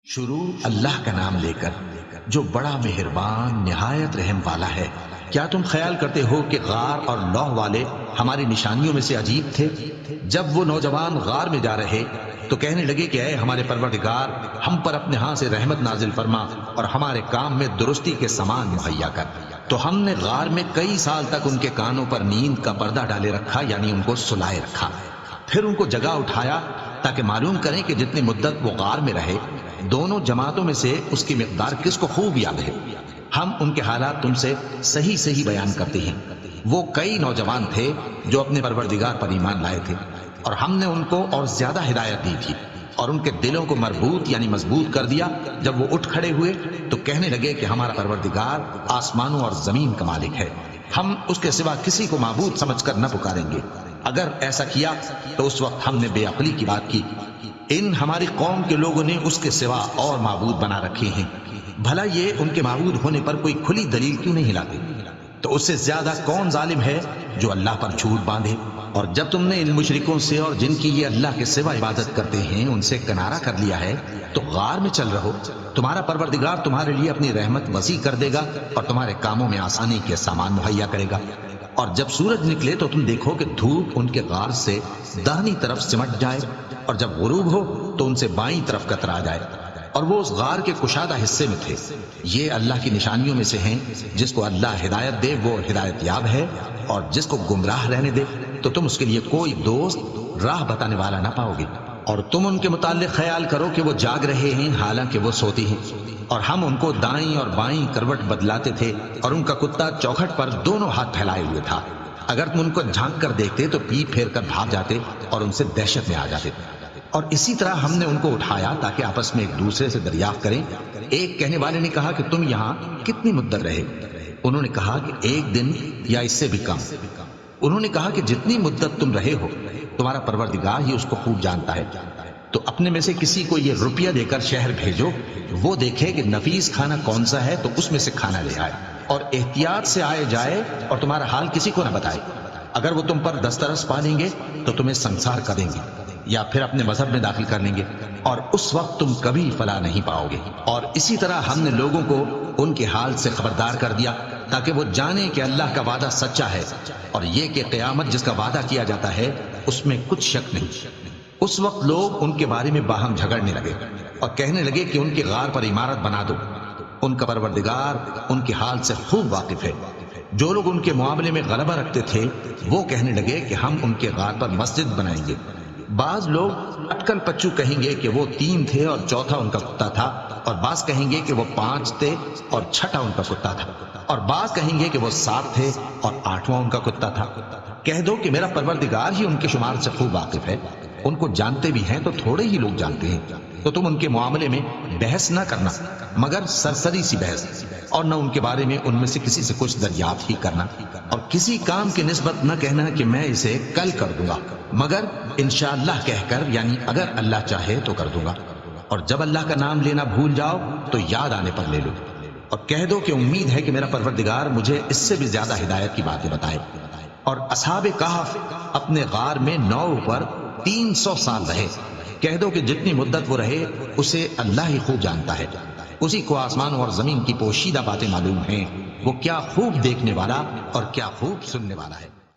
شروع اللہ کا نام لے کر جو بڑا مہربان نہایت رحم والا ہے۔ کیا تم خیال کرتے ہو کہ غار اور لوح والے ہماری نشانیوں میں سے عجیب تھے؟ جب وہ نوجوان غار میں جا رہے تو کہنے لگے کہ اے ہمارے پروردگار، ہم پر اپنے ہاں سے رحمت نازل فرما اور ہمارے کام میں درستی کے سامان مہیا کر۔ تو ہم نے غار میں کئی سال تک ان کے کانوں پر نیند کا پردہ ڈالے رکھا، یعنی ان کو سلائے رکھا۔ پھر ان کو جگہ اٹھایا تاکہ معلوم کریں کہ جتنی مدت وہ غار میں رہے دونوں جماعتوں میں سے اس کی مقدار کس کو خوب یاد ہے۔ ہم ان کے حالات تم سے صحیح صحیح بیان کرتے ہیں۔ وہ کئی نوجوان تھے جو اپنے پروردگار پر ایمان لائے تھے، اور ہم نے ان کو اور زیادہ ہدایت دی تھی اور ان کے دلوں کو مربوط یعنی مضبوط کر دیا۔ جب وہ اٹھ کھڑے ہوئے تو کہنے لگے کہ ہمارا پروردگار آسمانوں اور زمین کا مالک ہے، ہم اس کے سوا کسی کو معبود سمجھ کر نہ پکاریں گے۔ اگر ایسا کیا تو اس وقت ہم نے بے عقلی کی بات کی۔ ان ہماری قوم کے لوگوں نے اس کے سوا اور معبود بنا رکھے ہیں، بھلا یہ ان کے معبود ہونے پر کوئی کھلی دلیل کیوں نہیں لاتے؟ تو اس سے زیادہ کون ظالم ہے جو اللہ پر جھوٹ باندھے؟ اور جب تم نے ان مشرکوں سے اور جن کی یہ اللہ کے سوا عبادت کرتے ہیں ان سے کنارہ کر لیا ہے تو غار میں چل رہو، تمہارا پروردگار تمہارے لیے اپنی رحمت وسیع کر دے گا اور تمہارے کاموں میں آسانی کے سامان مہیا کرے گا۔ اور جب سورج نکلے تو تم دیکھو کہ دھوپ ان کے غار سے داہنی طرف سمٹ جائے، اور جب غروب ہو تو ان سے بائیں طرف کترا جائے، اور وہ اس غار کے کشادہ حصے میں تھے۔ یہ اللہ کی نشانیوں میں سے ہیں، جس کو اللہ ہدایت دے وہ ہدایت یاب ہے، اور جس کو گمراہ رہنے دے تو تم اس کے لیے کوئی دوست راہ بتانے والا نہ پاؤ گے۔ اور تم ان کے متعلق خیال کرو کہ وہ جاگ رہے ہیں حالانکہ وہ سوتی ہیں، اور ہم ان کو دائیں اور بائیں کروٹ بدلاتے تھے، اور ان کا کتا چوکھٹ پر دونوں ہاتھ پھیلائے ہوئے تھا۔ اگر تم ان کو جھانک کر دیکھتے تو پیٹ پھیر کر بھاگ جاتے اور ان سے دہشت میں آ جاتے۔ اور اسی طرح ہم نے ان کو اٹھایا تاکہ آپس میں ایک دوسرے سے دریافت کریں۔ ایک کہنے والے نے کہا کہ تم یہاں کتنی مدت رہے؟ انہوں نے کہا کہ 1 دن یا اس سے بھی کم۔ انہوں نے کہا کہ جتنی مدت تم رہے ہو تمہارا پروردگار ہی اس کو خوب جانتا ہے۔ تو اپنے میں سے کسی کو یہ روپیہ دے کر شہر بھیجو، وہ دیکھے کہ نفیس کھانا کون سا ہے تو اس میں سے کھانا لے آئے، اور احتیاط سے آئے جائے اور تمہارا حال کسی کو نہ بتائے۔ اگر وہ تم پر دسترس پا لیں گے تو تمہیں سنسار کر دیں گے یا پھر اپنے مذہب میں داخل کر لیں گے، اور اس وقت تم کبھی فلاح نہیں پاؤ گے۔ اور اسی طرح ہم نے لوگوں کو ان کے حال سے خبردار کر دیا تاکہ وہ جانیں کہ اللہ کا وعدہ سچا ہے، اور یہ کہ قیامت جس کا وعدہ کیا جاتا ہے اس میں کچھ شک نہیں۔ اس وقت لوگ ان کے بارے میں باہم جھگڑنے لگے اور کہنے لگے کہ ان کے غار پر عمارت بنا دو۔ ان کا پروردگار ان کے حال سے خوب واقف ہے۔ جو لوگ ان کے معاملے میں غلبہ رکھتے تھے وہ کہنے لگے کہ ہم ان کے غار پر مسجد بنائیں گے۔ بعض لوگ اٹکل پچو کہیں گے کہ وہ 3 تھے اور چوتھا ان کا کتا تھا، اور بعض کہیں گے کہ وہ 5 تھے اور چھٹا ان کا کتا تھا، اور بعض کہیں گے کہ وہ 7 تھے اور 8واں ان کا کتا تھا۔ کہہ دو کہ میرا پروردگار ہی ان کے شمار سے خوب واقف ہے، ان کو جانتے بھی ہیں تو تھوڑے ہی لوگ جانتے ہیں۔ تو تم ان کے معاملے میں بحث نہ کرنا مگر سرسری سی بحث، اور نہ ان کے بارے میں ان میں سے کسی سے کچھ دریافت ہی کرنا، اور کسی کام کی نسبت نہ کہنا کہ میں اسے کل کر دوں گا، مگر انشاءاللہ کہہ کر، یعنی اگر اللہ چاہے تو کر دوں گا۔ اور جب اللہ کا نام لینا بھول جاؤ تو یاد آنے پر لے لو، اور کہہ دو کہ امید ہے کہ میرا پروردگار مجھے اس سے بھی زیادہ ہدایت کی باتیں بتائے۔ اور اصحاب کہف اپنے غار میں 9 پر 300 سال رہے۔ کہہ دو کہ جتنی مدت وہ رہے اسے اللہ ہی خوب جانتا ہے، اسی کو آسمانوں اور زمین کی پوشیدہ باتیں معلوم ہیں، وہ کیا خوب دیکھنے والا اور کیا خوب سننے والا ہے۔